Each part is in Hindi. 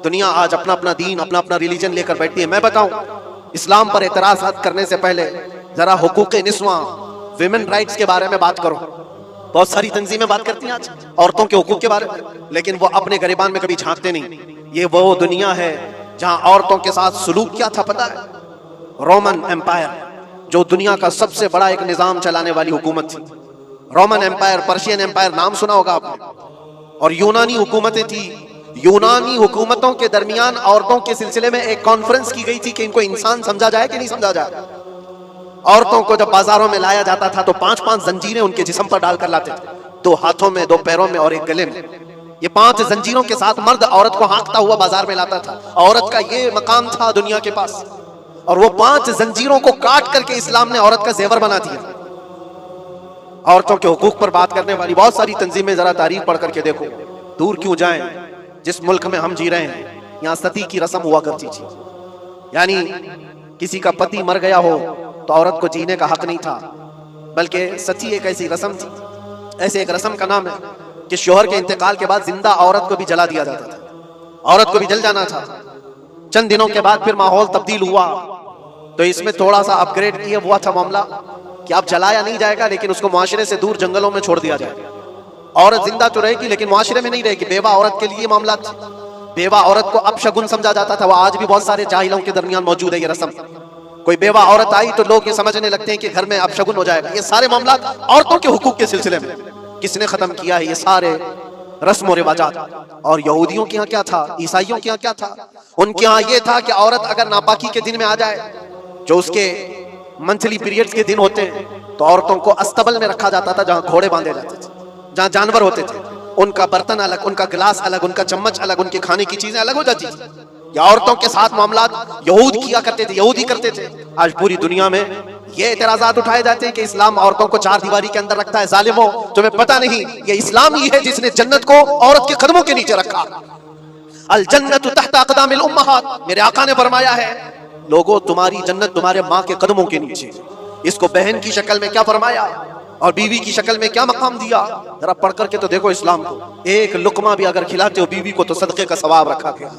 दुनिया आज अपना अपना दीन, अपना अपना रिलीजन लेकर बैठती है। मैं बताऊं, इस्लाम पर एतराज करने से पहले जरा हुकूक निस्वा, विमेन राइट्स के बारे में बात करो। बहुत सारी तंजीमें बात करती हैं आज औरतों के हुकूक के बारे में, लेकिन वो अपने गरिबान में कभी झांकते नहीं। ये वो दुनिया है जहां औरतों के साथ सुलूक क्या था पता है? रोमन एम्पायर, जो दुनिया का सबसे बड़ा एक निजाम चलाने वाली हुकूमत थी। रोमन एम्पायर, पर्शियन एम्पायर, नाम सुना होगा आपने। और यूनानी हुकूमतें थी। यूनानी हुकूमतों के दरमियान औरतों के सिलसिले में एक कॉन्फ्रेंस की गई थी कि इनको इंसान समझा जाए कि नहीं समझा जाए। औरतों को जब बाजारों में लाया जाता था तो 5-5 जंजीरें उनके जिस्म पर डालकर लाते थे, 2 हाथों में, 2 पैरों में और 1 गले में। ये 5 जंजीरों के साथ मर्द औरत को हाँकता हुआ बाजार में लाता था। औरत का ये मकाम था दुनिया के पास, और वो 5 जंजीरों को काट करके इस्लाम ने औरत का जेवर बना दिया। औरतों के हुकूक पर बात करने वाली बहुत सारी तंजीमें, जरा तारीख पढ़ करके देखो। दूर क्यों जाएं, जिस मुल्क में हम जी रहे हैं यहाँ सती की रस्म हुआ करती थी। यानी किसी का पति मर गया हो तो औरत को जीने का हक नहीं था, बल्कि सती एक ऐसी रस्म थी, ऐसे एक रस्म का नाम है कि शोहर के इंतकाल के बाद जिंदा औरत को भी जला दिया जाता था। औरत को भी जल जाना था। चंद दिनों के बाद फिर माहौल तब्दील हुआ तो इसमें थोड़ा सा अपग्रेड किया हुआ था मामला कि अब जलाया नहीं जाएगा, लेकिन उसको मुआशरे से दूर जंगलों में छोड़ दिया जाएगा। औरत जिंदा तो रहेगी लेकिन मुआशरे में नहीं रहेगी। बेवा औरत के लिए मामला था। बेवा औरत को अपशगुन समझा जाता था। वो आज भी बहुत सारे जाहिलों के दरमियान मौजूद है ये रस्म। कोई बेवा औरत आई तो लोग ये समझने लगते हैं कि घर में अपशगुन हो जाएगा। ये सारे मामला औरतों के हुकूक के सिलसिले में किसने खत्म किया है? ये सारे रस्म और रिवाजात। और यहूदियों के यहाँ क्या था, ईसाइयों के यहाँ क्या था? उनके यहाँ ये था कि औरत अगर नापाकी के दिन में आ जाए, जो उसके मंथली पीरियड्स के दिन होते हैं, तो औरतों को अस्तबल में रखा जाता था जहां घोड़े बांधे जाते थे, जहां जानवर होते थे। उनका बर्तन अलग, उनका गिलास अलग, उनका चम्मच अलग, उनके खाने की चीजें अलग हो जाती थी। या औरतों के साथ मामलात यहूद किया करते थे, यहूदी करते थे। आज पूरी दुनिया में ये एतराजात उठाए जाते हैं कि इस्लाम औरतों को 4 दीवारी के अंदर रखता है। जालिमों, तुम्हें पता नहीं ये इस्लाम ही है जिसने जन्नत को औरत के कदमों के नीचे रखा। अल जन्नतु तहता अक़दामिल उम्महात, मेरे आका ने फरमाया है लोगों तुम्हारी जन्नत तुम्हारे माँ के कदमों के नीचे। इसको बहन की शक्ल में क्या फरमाया और बीवी की शक्ल में क्या मकाम दिया, जरा पढ़ करके तो देखो इस्लाम को। एक लुकमा भी अगर खिलाते हो बीवी को तो सदके का सवाब रखा गया।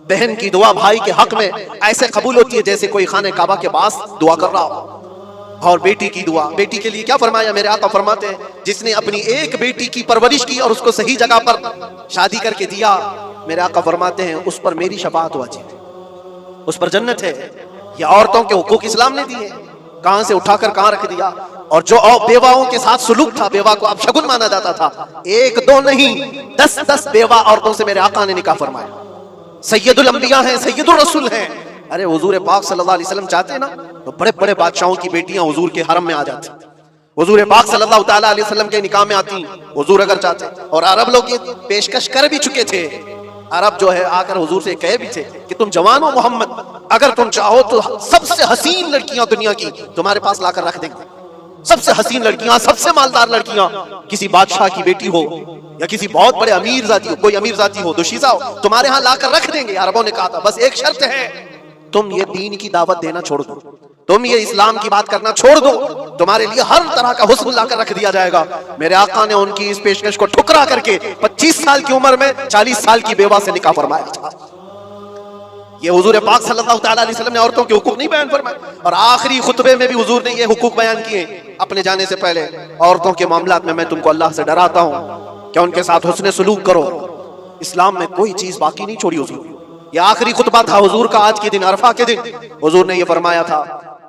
बहन की दुआ भाई के हक में ऐसे कबूल होती है जैसे कोई खाने काबा के पास दुआ कर रहा हो। और बेटी की दुआ, बेटी के लिए क्या फरमाया? मेरे आका फरमाते हैं जिसने अपनी एक बेटी की परवरिश की और उसको सही जगह पर शादी करके दिया, मेरे आका फरमाते हैं उस पर मेरी शफाअत वाजिब है, उस पर जन्नत है। ये औरतों के हुकूक इस्लाम ने दिए, कहां से उठाकर कहां रख दिया। और जो बेवाओं के साथ सुलूक था, बेवा को अपशगुन माना जाता था। 1-2 नहीं 10-10 बेवा औरतों से मेरे आका ने निकाह फरमाया। सैयदुल अंबिया हैं, सैयदुल रसूल हैं। अरे हुजूर पाक सल्लल्लाहु अलैहि वसल्लम चाहते ना तो बड़े बड़े बादशाहों की बेटियां हुजूर के हरम में आ जाती। हुजूर पाक सल्लल्लाहु ताला अलैहि वसल्लम के निकाह में आती हुजूर अगर चाहते। और अरब लोग ये पेशकश कर भी चुके थे। अरब जो है आकर हुजूर से कहे भी थे कि तुम जवान हो मोहम्मद, अगर तुम चाहो तो सबसे हसीन लड़कियां दुनिया की तुम्हारे पास लाकर रख देंगे। सबसे हसीन लड़कियां, सबसे मालदार लड़कियां, किसी बादशाह की बेटी हो या किसी बहुत बड़े अमीर जाती हो, कोई अमीर जाती हो, दोशीजा हो, तुम्हारे यहाँ लाकर रख देंगे। अरबों ने कहा था बस एक शर्त है, तुम ये दीन की दावत देना छोड़ दो, तुम ये इस्लाम की बात करना छोड़ दो, तुम्हारे लिए हर तरह का हुस्न लाकर रख दिया जाएगा। मेरे आका ने उनकी इस पेशकश को ठुकरा करके 25 साल की उम्र में 40 साल की बेवा से निकाह फरमाया था। ये हुजूर पाक सल्लल्लाहु ताला अलैहि वसल्लम ने औरतों के हुकूक नहीं बयान फरमाए। और आखिरी खुतबे में भी हुजूर ने ये हुकूक बयान किए अपने जाने से पहले। औरतों के मामलात में मैं तुमको अल्लाह से डराता हूँ कि उनके साथ हुस्न सुलूक करो। इस्लाम में कोई चीज बाकी नहीं छोड़ी हुजूर। ये आखिरी खुतबा था हुजूर का आज के दिन, अरफा के दिन। हुजूर ने ये फरमाया था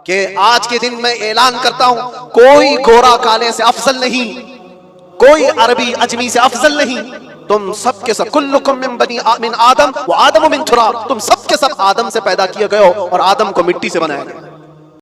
कि आज के दिन मैं ऐलान करता हूँ कोई गोरा काले से अफजल नहीं, कोई अरबी अजमी से अफजल नहीं। तुम सब के सब कुल्लुकुम मिन बनी मिन आदम व आदम मिन तुराब, तुम सब के सब आदम से पैदा किए गए हो और आदम को मिट्टी से बनाया गया।